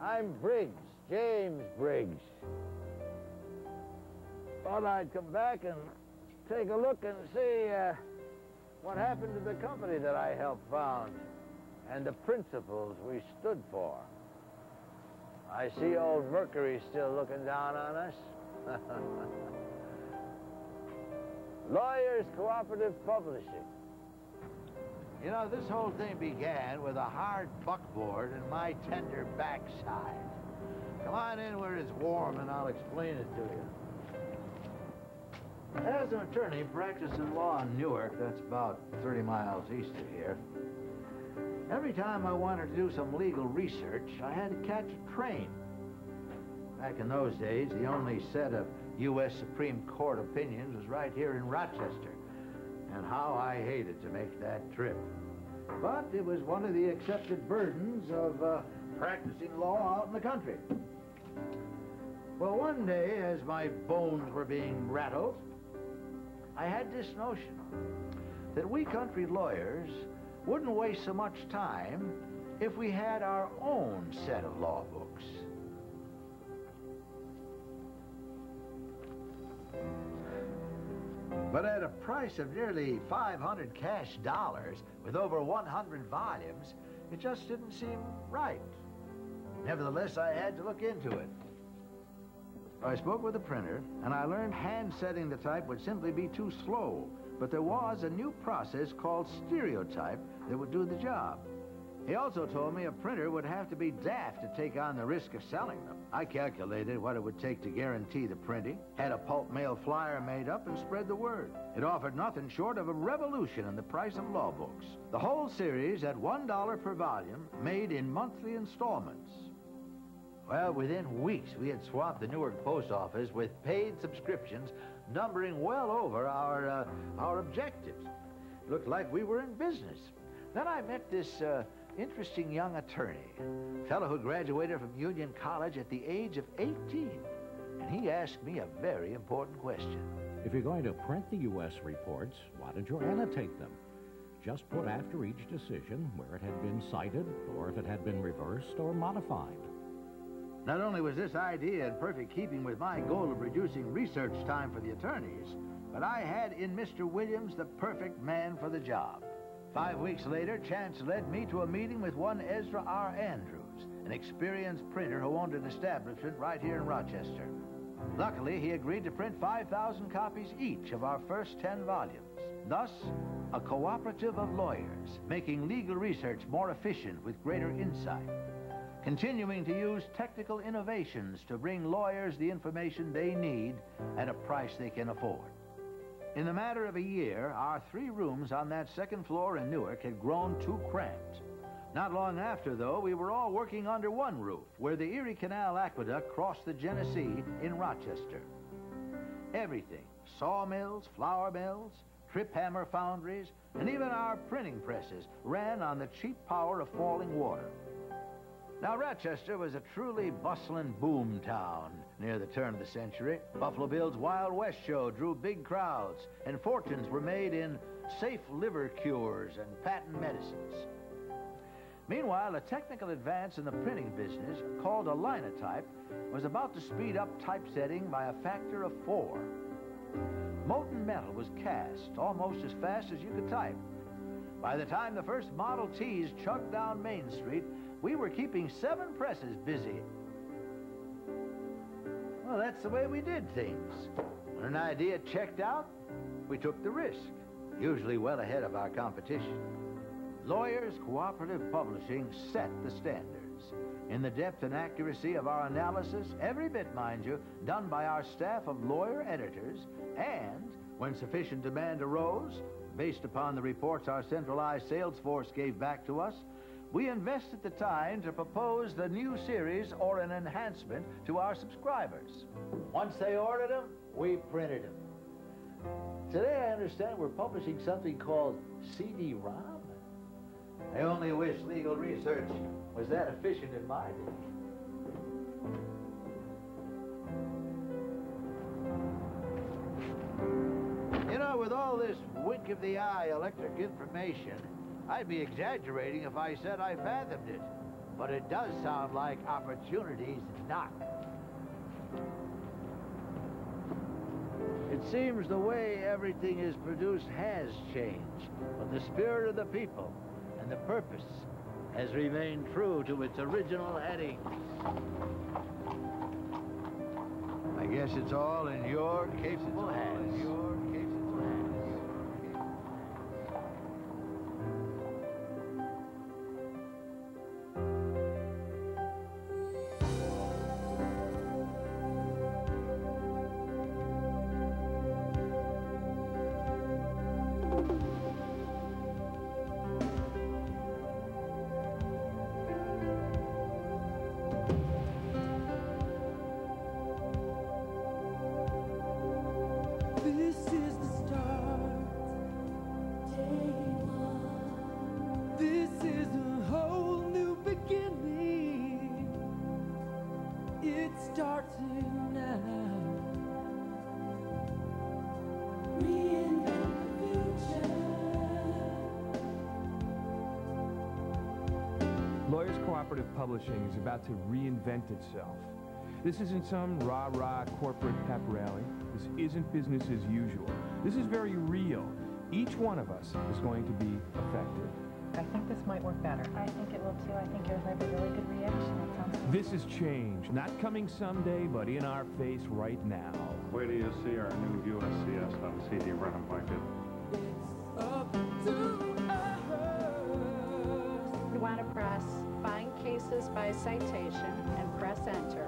I'm Briggs, James Briggs. Thought I'd come back and take a look and see what happened to the company that I helped found and the principles we stood for. I see old Mercury's still looking down on us. Lawyers Cooperative Publishing. You know, this whole thing began with a hard buckboard and my tender backside. Come on in where it's warm and I'll explain it to you. As an attorney practicing law in Newark, that's about 30 miles east of here, every time I wanted to do some legal research, I had to catch a train. Back in those days, the only set of U.S. Supreme Court opinions was right here in Rochester. And how I hated to make that trip. But it was one of the accepted burdens of practicing law out in the country. Well, one day, as my bones were being rattled, I had this notion that we country lawyers wouldn't waste so much time if we had our own set of law books. But at a price of nearly 500 cash dollars with over 100 volumes, it just didn't seem right. Nevertheless, I had to look into it. I spoke with the printer, and I learned hand-setting the type would simply be too slow, but there was a new process called stereotype that would do the job. He also told me a printer would have to be daft to take on the risk of selling them. I calculated what it would take to guarantee the printing, had a pulp mail flyer made up, and spread the word. It offered nothing short of a revolution in the price of law books. The whole series at $1 per volume, made in monthly installments. Well, within weeks, we had swamped the Newark post office with paid subscriptions numbering well over our objectives. Looked like we were in business. Then I met this interesting young attorney, a fellow who graduated from Union College at the age of 18. And he asked me a very important question. If you're going to print the U.S. reports, why don't you annotate them? Just put after each decision where it had been cited, or if it had been reversed or modified. Not only was this idea in perfect keeping with my goal of reducing research time for the attorneys, but I had in Mr. Williams the perfect man for the job. 5 weeks later, chance led me to a meeting with one Ezra R. Andrews, an experienced printer who owned an establishment right here in Rochester. Luckily, he agreed to print 5,000 copies each of our first 10 volumes. Thus, a cooperative of lawyers, making legal research more efficient with greater insight, continuing to use technical innovations to bring lawyers the information they need at a price they can afford. In the matter of a year, our 3 rooms on that second floor in Newark had grown too cramped. Not long after, though, we were all working under one roof, where the Erie Canal Aqueduct crossed the Genesee in Rochester. Everything, sawmills, flour mills, trip hammer foundries, and even our printing presses ran on the cheap power of falling water. Now, Rochester was a truly bustling boom town near the turn of the century. Buffalo Bill's Wild West show drew big crowds, and fortunes were made in safe liver cures and patent medicines. Meanwhile, a technical advance in the printing business, called a linotype, was about to speed up typesetting by a factor of 4. Molten metal was cast almost as fast as you could type. By the time the first Model Ts chugged down Main Street, we were keeping 7 presses busy. Well, that's the way we did things. When an idea checked out, we took the risk, usually well ahead of our competition. Lawyers Cooperative Publishing set the standards. In the depth and accuracy of our analysis, every bit, mind you, done by our staff of lawyer editors, and, when sufficient demand arose, based upon the reports our centralized sales force gave back to us, we invested the time to propose the new series or an enhancement to our subscribers. Once they ordered them, we printed them. Today, I understand we're publishing something called CD-ROM. I only wish legal research was that efficient in my day. You know, with all this wink-of-the-eye electric information, I'd be exaggerating if I said I fathomed it. but it does sound like opportunities knock. It seems the way everything is produced has changed, but the spirit of the people and the purpose has remained true to its original headings. I guess it's all in your capable hands. Starting now. Reinvent the future. Lawyers Cooperative Publishing is about to reinvent itself. This isn't some rah-rah corporate pep rally. This isn't business as usual. This is very real. Each one of us is going to be affected. I think this might work better. I think it will too. I think you'll have a really good reaction. It sounds good. This is change, not coming someday, but in our face right now. Wait till you see our new USCS on CD running blanket. It's up to us. You want to press find cases by citation and press enter.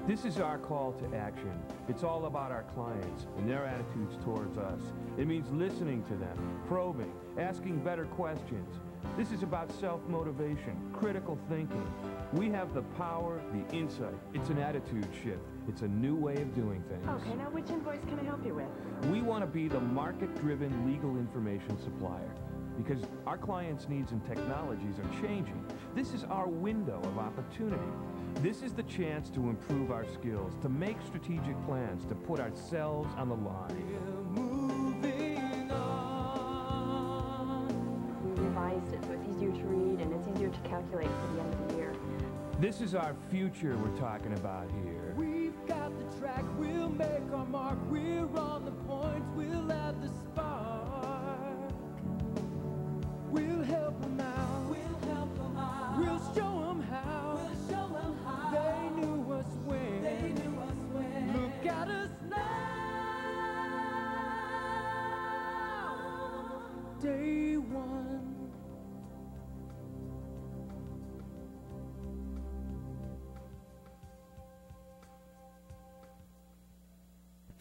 This is our call to action. It's all about our clients and their attitudes towards us. It means listening to them, probing, asking better questions. This is about self-motivation, critical thinking. We have the power, the insight. It's an attitude shift. It's a new way of doing things. Okay, now which invoice can I help you with? We want to be the market-driven legal information supplier because our clients' needs and technologies are changing. This is our window of opportunity. This is the chance to improve our skills, to make strategic plans, to put ourselves on the line. We're moving on. We revised it so it's easier to read and it's easier to calculate for the end of the year. This is our future we're talking about here. We've got the track, we'll make our mark, we're on the point, we'll add the spark. We'll help them out, we'll show them how, they knew us when, look at us now, day one.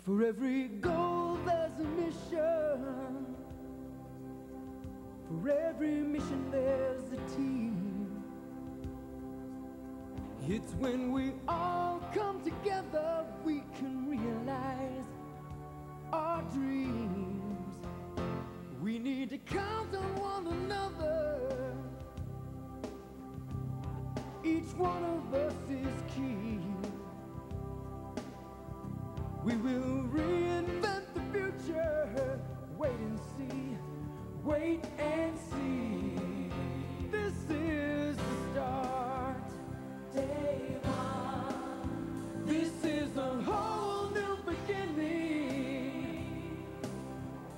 For every goal there's a mission. For every mission there's a team. It's when we all come together we can realize our dreams. We need to count on one another. Each one of us is key. We will reinvent the future. Wait and see. Wait and see. This is the start. Day one. This is a whole new beginning.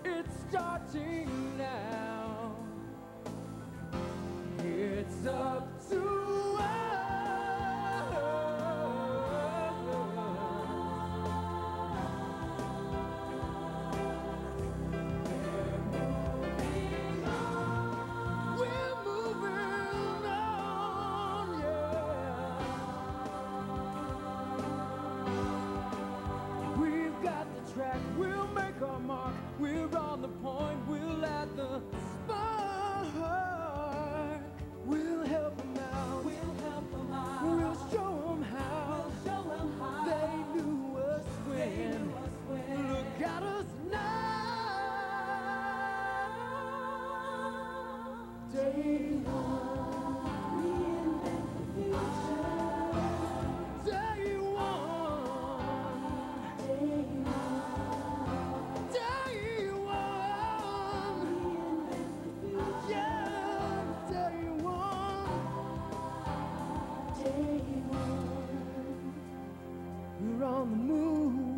It's starting now. It's up to us. We're on the move.